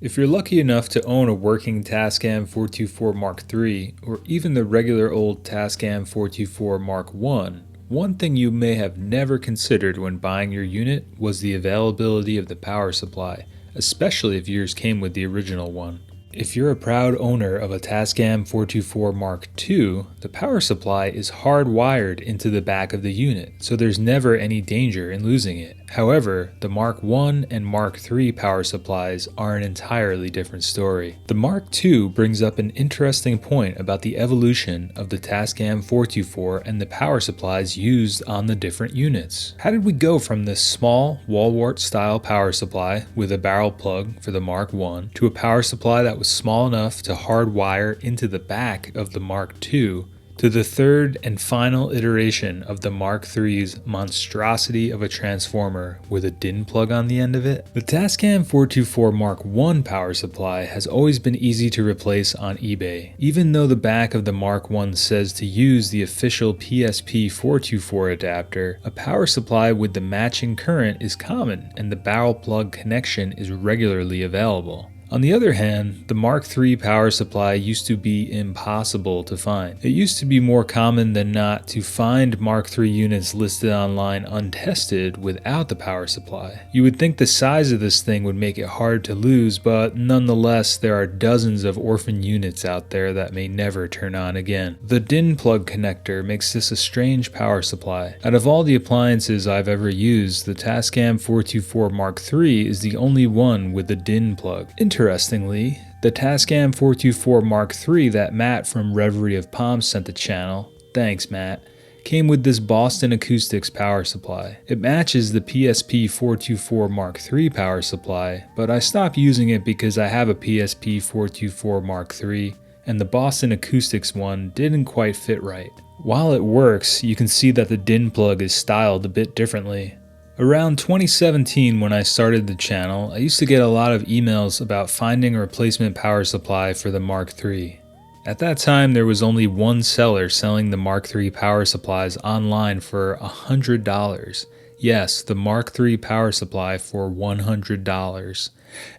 If you're lucky enough to own a working Tascam 424 Mark III, or even the regular old Tascam 424 Mark I, one thing you may have never considered when buying your unit was the availability of the power supply, especially if yours came with the original one. If you're a proud owner of a Tascam 424 Mark II, the power supply is hardwired into the back of the unit, so there's never any danger in losing it. However, the Mark I and Mark III power supplies are an entirely different story. The Mark II brings up an interesting point about the evolution of the Tascam 424 and the power supplies used on the different units. How did we go from this small wall-wart style power supply with a barrel plug for the Mark I to a power supply that was small enough to hardwire into the back of the Mark II, to the third and final iteration of the Mark III's monstrosity of a transformer with a DIN plug on the end of it? The Tascam 424 Mark I power supply has always been easy to replace on eBay. Even though the back of the Mark I says to use the official PSP 424 adapter, a power supply with the matching current is common and the barrel plug connection is regularly available. On the other hand, the Mark III power supply used to be impossible to find. It used to be more common than not to find Mark III units listed online untested without the power supply. You would think the size of this thing would make it hard to lose, but nonetheless there are dozens of orphan units out there that may never turn on again. The DIN plug connector makes this a strange power supply. Out of all the appliances I've ever used, the Tascam 424 Mark III is the only one with the DIN plug. Interestingly, the Tascam 424 Mark III that Matt from Reverie of Palms sent the channel, thanks Matt, came with this Boston Acoustics power supply. It matches the PSP 424 Mark III power supply, but I stopped using it because I have a PSP 424 Mark III and the Boston Acoustics one didn't quite fit right. While it works, you can see that the DIN plug is styled a bit differently. Around 2017, when I started the channel, I used to get a lot of emails about finding a replacement power supply for the Mark III. At that time, there was only one seller selling the Mark III power supplies online for $100. Yes, the Mark III power supply for $100.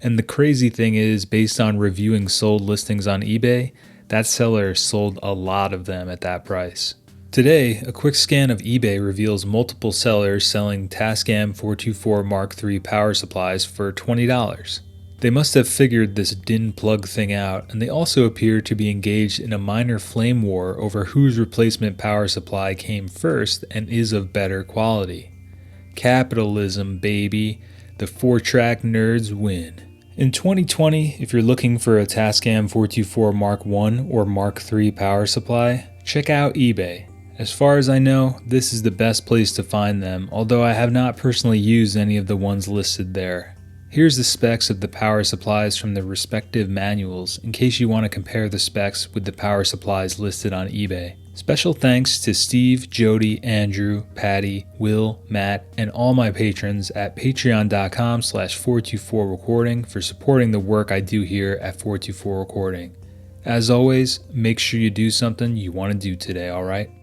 And the crazy thing is, based on reviewing sold listings on eBay, that seller sold a lot of them at that price. Today, a quick scan of eBay reveals multiple sellers selling Tascam 424 Mark III power supplies for $20. They must have figured this DIN plug thing out, and they also appear to be engaged in a minor flame war over whose replacement power supply came first and is of better quality. Capitalism, baby. The 4-track nerds win. In 2020, if you're looking for a Tascam 424 Mark I or Mark III power supply, check out eBay. As far as I know, this is the best place to find them, although I have not personally used any of the ones listed there. Here's the specs of the power supplies from the respective manuals, in case you want to compare the specs with the power supplies listed on eBay. Special thanks to Steve, Jody, Andrew, Patty, Will, Matt, and all my patrons at patreon.com/424recording for supporting the work I do here at 424 Recording. As always, make sure you do something you want to do today, alright?